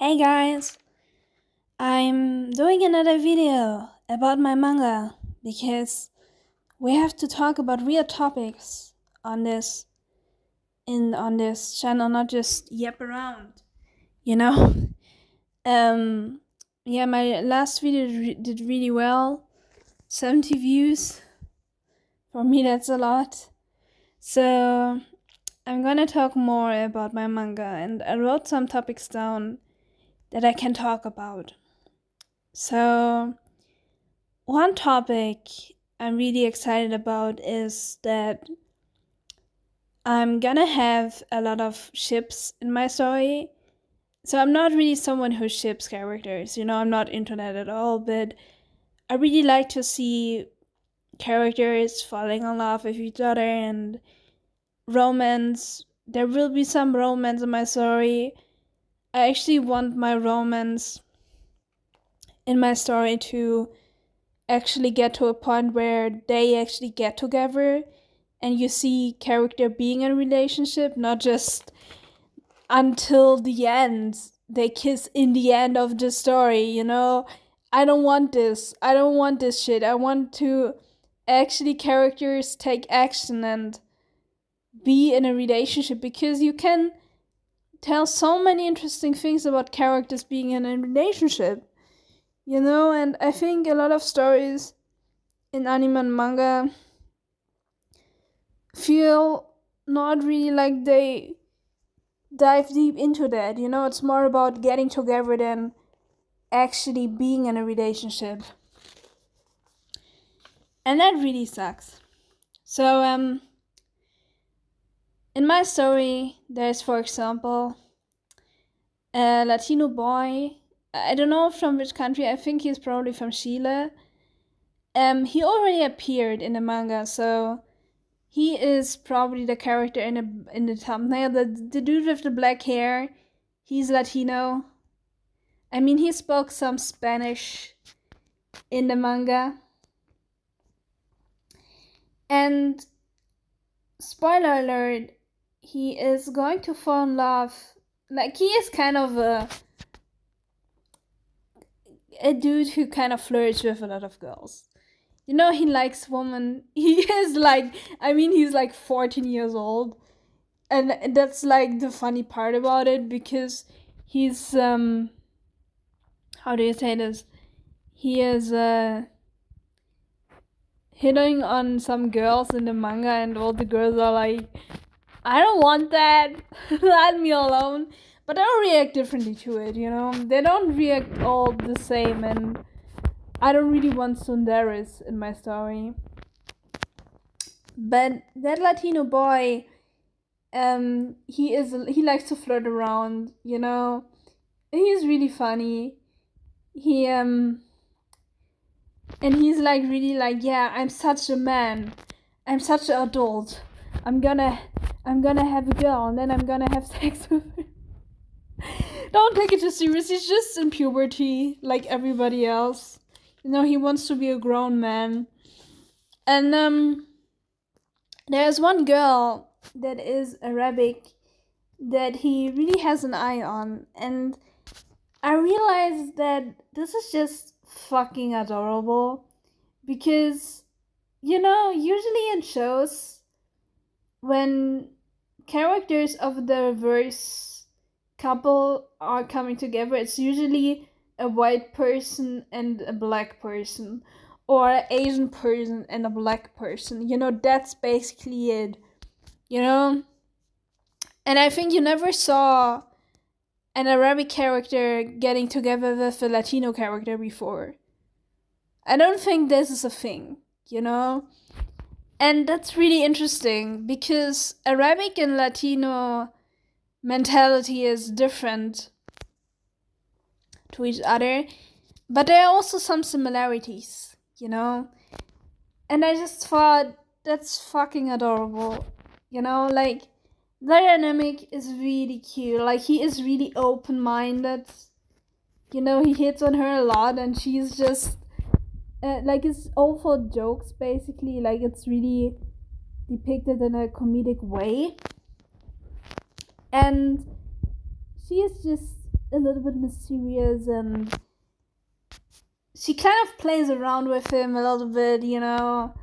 Hey guys, I'm doing another video about my manga because we have to talk about real topics on this channel, not just yap around, you know? Yeah, my last video did really well. 70 views. For me that's a lot. So I'm gonna talk more about my manga, and I wrote some topics down that I can talk about. So, one topic I'm really excited about is that I'm gonna have a lot of ships in my story. So, I'm not really someone who ships characters, I'm not into that at all, but I really like to see characters falling in love with each other and romance. There will be some romance in my story. I actually want my romance in my story to actually get to a point where they actually get together and you see character being in a relationship, not just until the end. They kiss in the end of the story, I don't want this. I don't want this shit. I want to actually characters take action and be in a relationship, because you can tell so many interesting things about characters being in a relationship. And I think a lot of stories in anime and manga feel not really like they dive deep into that. It's more about getting together than actually being in a relationship. And that really sucks. So, in my story, there's, for example, a Latino boy. I don't know from which country. I think he's probably from Chile. He already appeared in the manga, so he is probably the character in the thumbnail. The dude with the black hair, he's Latino. I mean, he spoke some Spanish in the manga. And spoiler alert, he is going to fall in love. Like, he is kind of a dude who kind of flirts with a lot of girls. He likes women. He is he's like 14 years old. And that's like the funny part about it, because he's how do you say this? He is hitting on some girls in the manga, and all the girls are like, I don't want that. Let me alone. But they don't react differently to it, They don't react all the same, and I don't really want tsunderes in my story. But that Latino boy, he likes to flirt around, He's really funny. He and he's like really like, yeah, I'm such a man. I'm such an adult. I'm gonna have a girl, and then I'm gonna have sex with her. Don't take it too serious. He's just in puberty, like everybody else. He wants to be a grown man. And there's one girl that is Arabic that he really has an eye on, and I realized that this is just fucking adorable, because usually in shows, when characters of the reverse couple are coming together, it's usually a white person and a black person, or an Asian person and a black person. That's basically it. And I think you never saw an Arabic character getting together with a Latino character before. I don't think this is a thing, And that's really interesting, because Arabic and Latino mentality is different to each other, but there are also some similarities, And I just thought, that's fucking adorable, Like, the dynamic is really cute. Like, he is really open-minded. He hits on her a lot, and she's just it's all for jokes, basically. Like, it's really depicted in a comedic way, and she is just a little bit mysterious, and she kind of plays around with him a little bit, you know,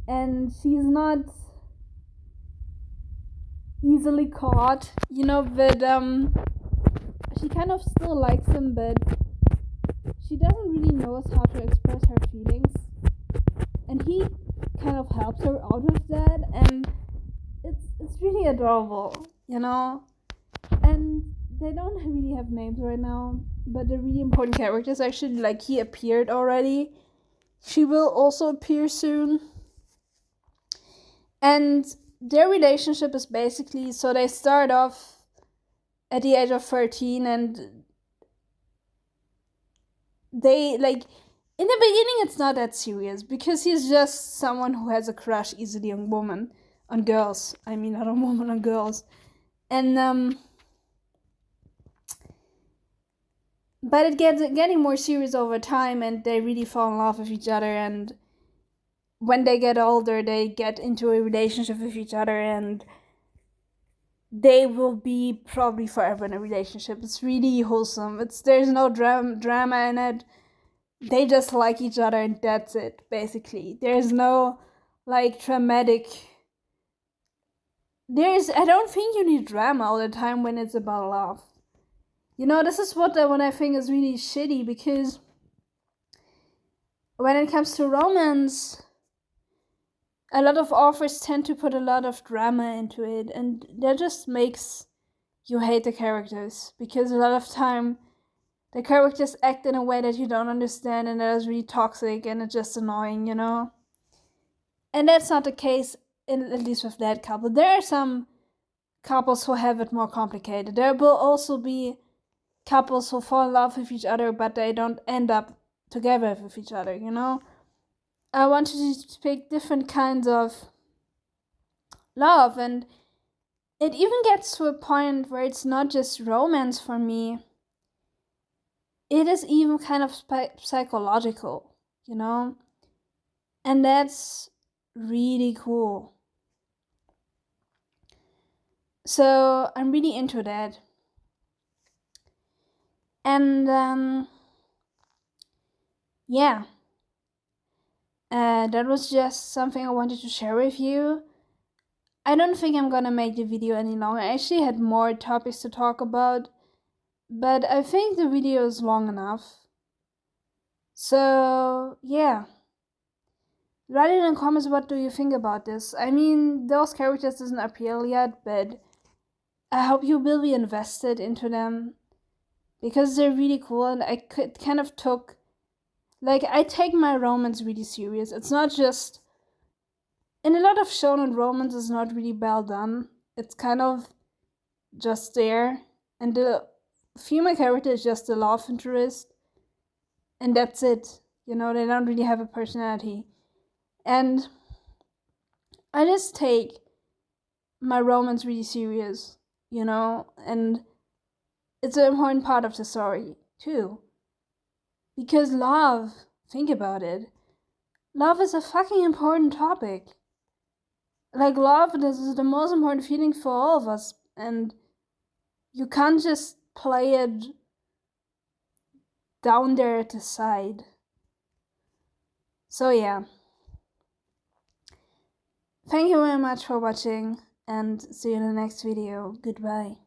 and she's not easily caught, you know, but she kind of still likes him, but she doesn't really know how to express her feelings, and he kind of helps her out with that, and it's really adorable, you know. And they don't really have names right now, but they're really important characters. Actually, like, he appeared already. She will also appear soon. And their relationship is basically, so they start off at the age of 13, and they, like, in the beginning it's not that serious, because he's just someone who has a crush easily on women, on girls. I mean, not on women, on girls. And but it gets getting more serious over time, and they really fall in love with each other, and when they get older they get into a relationship with each other, and they will be probably forever in a relationship. It's really wholesome. There's no drama in it. They just like each other, and that's it, basically. There's no, like, dramatic. I don't think you need drama all the time when it's about love. You know, this is what I think is really shitty, because when it comes to romance, a lot of authors tend to put a lot of drama into it, and that just makes you hate the characters, because a lot of time the characters act in a way that you don't understand, and that is really toxic, and it's just annoying, you know? And that's not the case, at least with that couple. There are some couples who have it more complicated. There will also be couples who fall in love with each other, but they don't end up together with each other, you know? I wanted to pick different kinds of love, and it even gets to a point where it's not just romance for me. It is even kind of psychological, you know? And that's really cool. So I'm really into that. And yeah. That was just something I wanted to share with you. I don't think I'm gonna make the video any longer. I actually had more topics to talk about, but I think the video is long enough. So yeah, write it in the comments, what do you think about this? I mean, those characters doesn't appear yet, but I hope you will be invested into them, because they're really cool, and I kind of took, like, I take my romance really serious. It's not just, in a lot of shonen romance is not really well done. It's kind of just there, and the female character is just a love interest, and that's it. You know, they don't really have a personality. And I just take my romance really serious, you know, and it's an important part of the story too. Because love, think about it, love is a fucking important topic. Like, love, this is the most important feeling for all of us, and you can't just play it down there at the side. So yeah. Thank you very much for watching, and see you in the next video. Goodbye.